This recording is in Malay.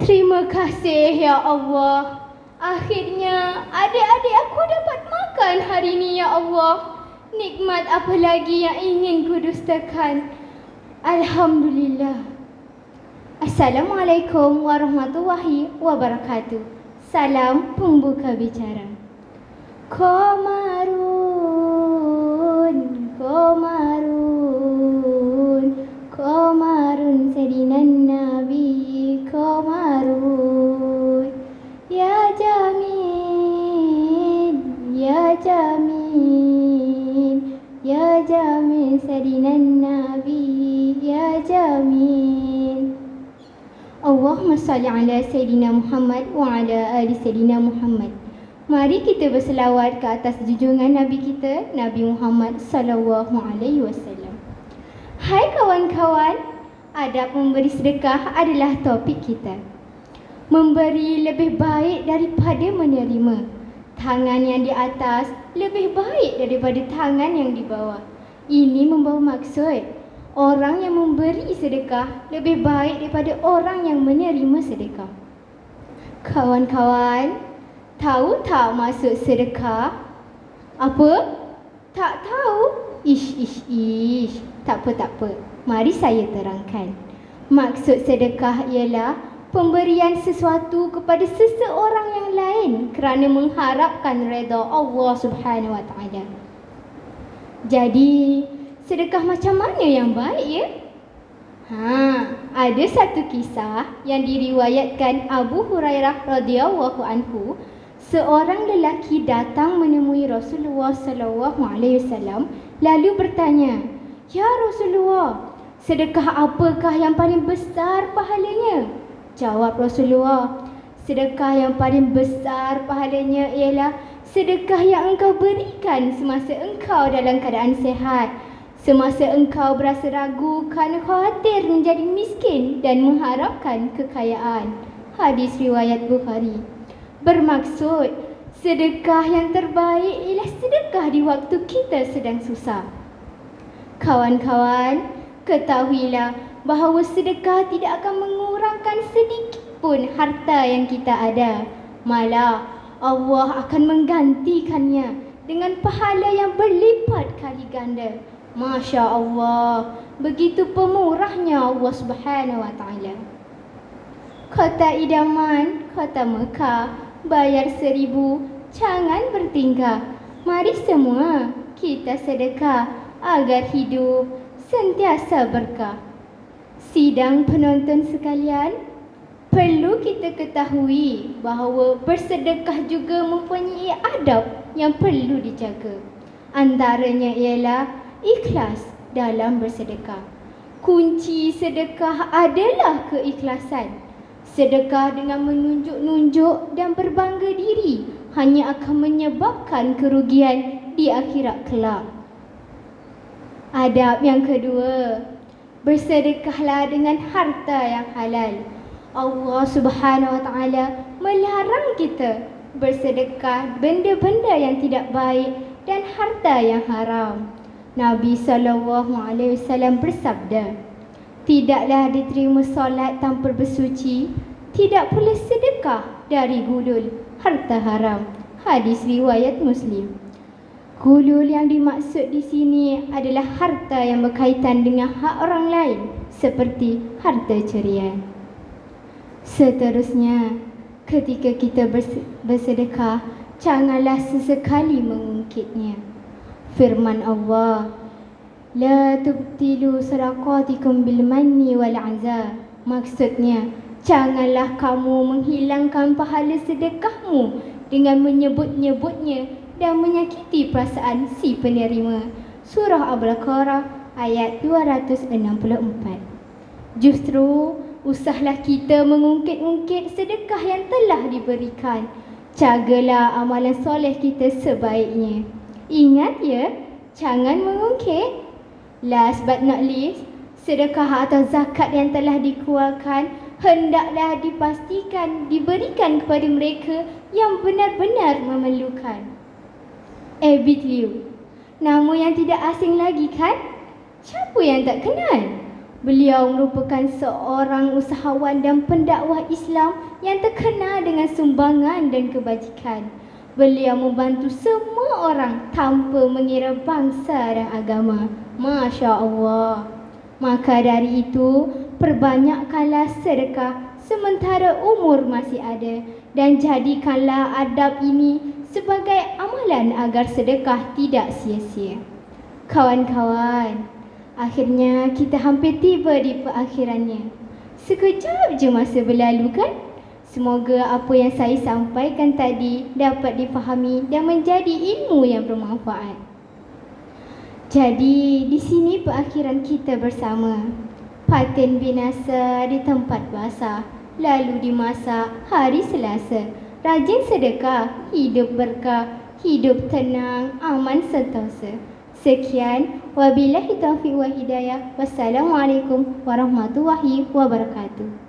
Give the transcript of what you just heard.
Terima kasih ya Allah. Akhirnya adik-adik aku dapat makan hari ini ya Allah. Nikmat apa lagi yang ingin ku dustakan? Alhamdulillah. Assalamualaikum warahmatullahi wabarakatuh. Salam pembuka bicara. Komarun, komarun, komarun sedinan Nabi, komarun. Ya Jamil, ya Jamil, ya Jamil sedinan Nabi, ya Jamil. Allahumma salli ala Sayyidina Muhammad wa ala ali Sayyidina Muhammad. Mari kita berselawat ke atas junjungan Nabi kita, Nabi Muhammad sallallahu alaihi wasallam. Hai kawan-kawan, adab memberi sedekah adalah topik kita. Memberi lebih baik daripada menerima. Tangan yang di atas lebih baik daripada tangan yang di bawah. Ini membawa maksud orang yang memberi sedekah lebih baik daripada orang yang menerima sedekah. Kawan-kawan, tahu tak maksud sedekah? Apa? Tak tahu? Ish. Tak apa. Mari saya terangkan. Maksud sedekah ialah pemberian sesuatu kepada seseorang yang lain kerana mengharapkan redha Allah Subhanahu Wa Taala. Jadi, sedekah macam mana yang baik ya? Ada satu kisah yang diriwayatkan Abu Hurairah radhiyallahu anhu. Seorang lelaki datang menemui Rasulullah sallallahu alaihi wasallam lalu bertanya, "Ya Rasulullah, sedekah apakah yang paling besar pahalanya?" Jawab Rasulullah, "Sedekah yang paling besar pahalanya ialah sedekah yang engkau berikan semasa engkau dalam keadaan sihat, semasa engkau berasa ragu kerana khawatir menjadi miskin dan mengharapkan kekayaan." Hadis riwayat Bukhari. Bermaksud, sedekah yang terbaik ialah sedekah di waktu kita sedang susah. Kawan-kawan, ketahuilah bahawa sedekah tidak akan mengurangkan sedikit pun harta yang kita ada. Malah, Allah akan menggantikannya dengan pahala yang berlipat kali ganda. Masya Allah, begitu pemurahnya Allah Subhanahu Wa Taala. Kota idaman, kota Mekah, bayar 1,000, jangan bertingkah. Mari semua kita sedekah agar hidup sentiasa berkah. Sidang penonton sekalian, perlu kita ketahui bahawa bersedekah juga mempunyai adab yang perlu dijaga. Antaranya ialah ikhlas dalam bersedekah. Kunci sedekah adalah keikhlasan. Sedekah dengan menunjuk-nunjuk dan berbangga diri hanya akan menyebabkan kerugian di akhirat kelak. Adab yang kedua, bersedekahlah dengan harta yang halal. Allah Subhanahu Wa Taala melarang kita bersedekah benda-benda yang tidak baik dan harta yang haram. Nabi sallallahu alaihi wasallam bersabda, "Tidaklah diterima solat tanpa bersuci, tidak pula sedekah dari gulul harta haram." Hadis riwayat Muslim. Gulul yang dimaksud di sini adalah harta yang berkaitan dengan hak orang lain seperti harta cerian. Seterusnya, ketika kita bersedekah, janganlah sesekali mengungkitnya. Firman Allah, "La tubtilu sadaqatikum bil manni wal azza." Maksudnya, janganlah kamu menghilangkan pahala sedekahmu dengan menyebut-nyebutnya dan menyakiti perasaan si penerima. Surah Al-Baqarah ayat 264. Justru, usahlah kita mengungkit-ungkit sedekah yang telah diberikan. Jagalah amalan soleh kita sebaiknya. Ingat ya, jangan mengungkit. Last but not least, sedekah atau zakat yang telah dikeluarkan hendaklah dipastikan diberikan kepada mereka yang benar-benar memerlukan. Abid Liu, nama yang tidak asing lagi kan? Siapa yang tak kenal? Beliau merupakan seorang usahawan dan pendakwah Islam yang terkenal dengan sumbangan dan kebajikan. Beliau membantu semua orang tanpa mengira bangsa dan agama. Masya Allah. Maka dari itu, perbanyakkanlah sedekah sementara umur masih ada dan jadikanlah adab ini sebagai amalan agar sedekah tidak sia-sia. Kawan-kawan, akhirnya kita hampir tiba di perakhirannya. Sekejap je masa berlalu kan? Semoga apa yang saya sampaikan tadi dapat difahami dan menjadi ilmu yang bermanfaat. Jadi, di sini perakhiran kita bersama. Patin binasa di tempat basah, lalu dimasak hari Selasa. Rajin sedekah, hidup berkah, hidup tenang, aman sentosa. Sekian, wabillahi taufiq wa hidayah. Wassalamualaikum warahmatullahi wabarakatuh.